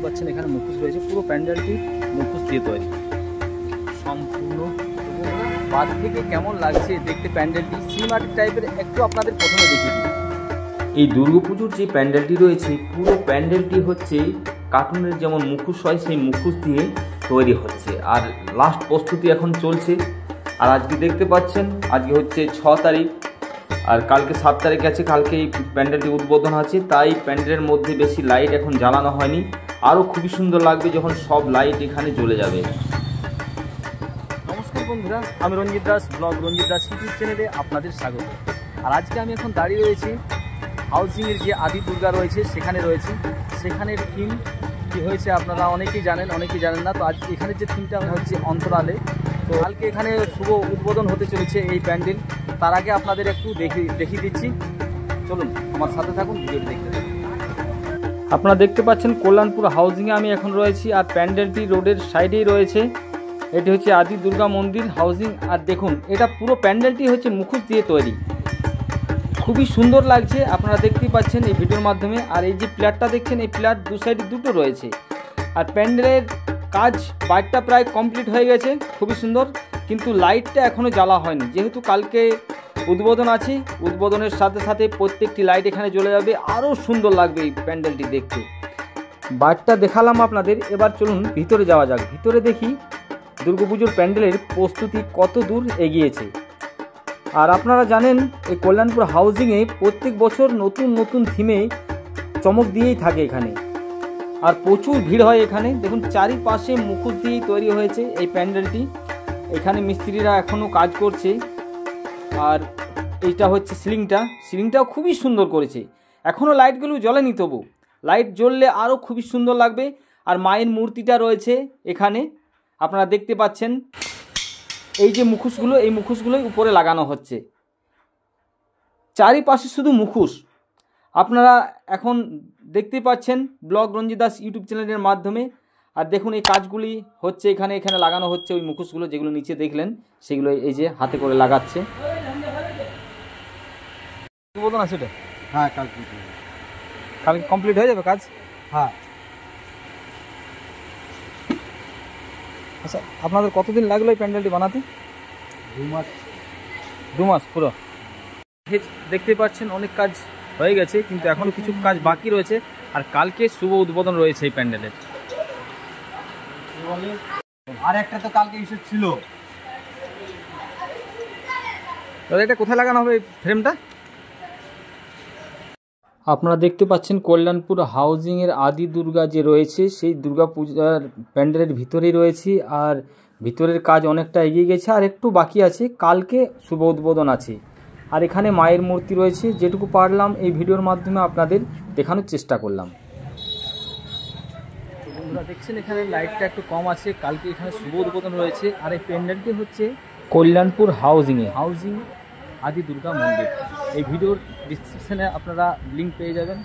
পাচ্ছেন এখানে মুখোশ রয়েছে, পুরো প্যান্ডেলটি মুখোশ দিয়ে তৈরি সম্পূর্ণ। বাদ থেকে কেমন লাগছে দেখতে প্যান্ডেলটি, সিনেমাটিক টাইপের একটু আপনাদের প্রথমে দেখিয়ে দিই। এই দুর্গাপুজোর যে প্যান্ডেলটি রয়েছে পুরো প্যান্ডেলটি হচ্ছে কার্টুনের যেমন মুখোশ হয় সেই মুখোশ দিয়ে তৈরি হচ্ছে, আর লাস্ট প্রস্তুতি এখন চলছে। আর আজকে দেখতে পাচ্ছেন আজকে হচ্ছে 6 তারিখ, আর কালকে 7 তারিখ আছে, কালকে এই প্যান্ডেলটি উদ্বোধন আছে। তাই প্যান্ডেলের মধ্যে বেশি লাইট এখন জ্বালানো হয়নি, আরও খুবই সুন্দর লাগবে যখন সব লাইট এখানে জ্বলে যাবে। নমস্কার বন্ধুরা, আমি রঞ্জিত দাস, ব্লগ রঞ্জিত দাস ইউটিউব চ্যানেলে আপনাদের স্বাগত। আর আজকে আমি এখন দাঁড়িয়ে রয়েছি হাউজিংয়ের যে আদি দুর্গা রয়েছে সেখানে রয়েছে। সেখানের থিম কী হয়েছে আপনারা অনেকেই জানেন, অনেকেই জানেন না। তো আজ এখানের যে থিমটা হচ্ছে অন্তরালে। তো কালকে এখানে শুভ উদ্বোধন হতে চলেছে এই প্যান্ডেল। তার আগে আপনাদের একটু দেখিয়ে দিচ্ছি, চলুন আমার সাথে থাকুন, ভিডিওটি দেখতে থাকুন। আপনারা দেখতে পাচ্ছেন কল্যাণপুর হাউজিংয়ে আমি এখন রয়েছি, আর প্যান্ডেলটি রোডের সাইডেই রয়েছে। এটি হচ্ছে আদি দুর্গা মন্দির হাউজিং। আর দেখুন এটা পুরো প্যান্ডেলটি হচ্ছে মুখোশ দিয়ে তৈরি, খুবই সুন্দর লাগছে, আপনারা দেখতেই পাচ্ছেন এই ভিডিওর মাধ্যমে। আর এই যে প্লেয়ারটা দেখছেন, এই প্লেয়ার দু সাইডে দুটো রয়েছে। আর প্যান্ডেলের কাজ বাইকটা প্রায় কমপ্লিট হয়ে গেছে, খুবই সুন্দর, কিন্তু লাইটটা এখনও জ্বালা হয়নি। যেহেতু কালকে উদ্বোধন আছে, উদ্বোধনের সাথে সাথে প্রত্যেকটি লাইট এখানে জ্বলে যাবে, আরও সুন্দর লাগবে এই প্যান্ডেলটি দেখতে। বাইকটা দেখালাম আপনাদের, এবার চলুন ভিতরে যাওয়া যাক। ভিতরে দেখি দুর্গাপুজোর প্যান্ডেলের প্রস্তুতি কত দূর এগিয়েছে। আর আপনারা জানেন এই কল্যাণপুর হাউজিংয়ে প্রত্যেক বছর নতুন নতুন থিমে চমক দিয়েই থাকে এখানে, আর প্রচুর ভিড় হয় এখানে। দেখুন চারিপাশে মুখোশ দিয়েই তৈরি হয়েছে এই প্যান্ডেলটি। এখানে মিস্ত্রিরা এখনও কাজ করছে। আর এইটা হচ্ছে সিলিংটাও খুবই সুন্দর করেছে। এখনও লাইটগুলো জ্বলেনি, তবু লাইট জ্বললে আরও খুবই সুন্দর লাগবে। আর মায়ের মূর্তিটা রয়েছে এখানে, আপনারা দেখতে পাচ্ছেন। এই যে মুখোশগুলো, এই মুখোশগুলোই উপরে লাগানো হচ্ছে, চারিপাশে শুধু মুখোশ। আপনারা এখন দেখতে পাচ্ছেন ব্লগ রঞ্জিত দাস ইউটিউব চ্যানেলের মাধ্যমে। আর দেখুন এই কাজগুলি হচ্ছে এখানে লাগানো হচ্ছে ওই মুখোশগুলো, যেগুলো নিচে দেখলেন সেগুলো এই যে হাতে করে লাগাচ্ছে। উদ্বোধন আছে এটা? হ্যাঁ, কালকে কমপ্লিট হয়ে যাবে কাজ। হ্যাঁ। আচ্ছা, আপনাদের কতদিন লাগলো এই প্যান্ডেলটি বানাতে? 2 মাস পুরো। দেখতে পাচ্ছেন অনেক কাজ হয়ে গেছে, কিন্তু এখনও কিছু কাজ বাকি রয়েছে। আর কালকে শুভ উদ্বোধন রয়েছে এই প্যান্ডেলের। আর একটা তো কালকে ইস্যু ছিল। এটা কোথায় লাগানো হবে ফ্রেমটা? আপনারা দেখতে পাচ্ছেন কল্যাণপুর হাউজিংয়ের আদি দুর্গা যে রয়েছে সেই দুর্গা পূজার প্যান্ডেলের ভিতরেই রয়েছে। আর ভিতরের কাজ অনেকটা এগিয়ে গেছে, আর একটু বাকি আছে। কালকে শুভ উদ্বোধন আছে। আর এখানে মায়ের মূর্তি রয়েছে, যেটুকু পারলাম এই ভিডিওর মাধ্যমে আপনাদের দেখানোর চেষ্টা করলাম। বন্ধুরা দেখছেন এখানে লাইটটা একটু কম আছে, কালকে এখানে শুভ উদ্বোধন রয়েছে। আর এই প্যান্ডেলটি হচ্ছে কল্যাণপুর হাউজিং আদি দুর্গা মন্দির। এই ভিডিওর ডিসক্রিপশানে আপনারা লিঙ্ক পেয়ে যাবেন,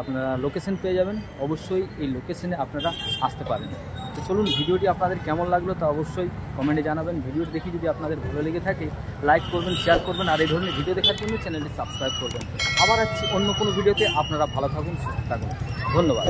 আপনারা লোকেশন পেয়ে যাবেন। অবশ্যই এই লোকেশনে আপনারা আসতে পারেন। তো চলুন, ভিডিওটি আপনাদের কেমন লাগলো তা অবশ্যই কমেন্টে জানাবেন। ভিডিওটি দেখি যদি আপনাদের ভালো লেগে থাকে লাইক করবেন, শেয়ার করবেন। আর এই ধরনের ভিডিও দেখার জন্য চ্যানেলটি সাবস্ক্রাইব করবেন। আবার আসছি অন্য কোনো ভিডিওতে। আপনারা ভালো থাকুন, সুস্থ থাকুন, ধন্যবাদ।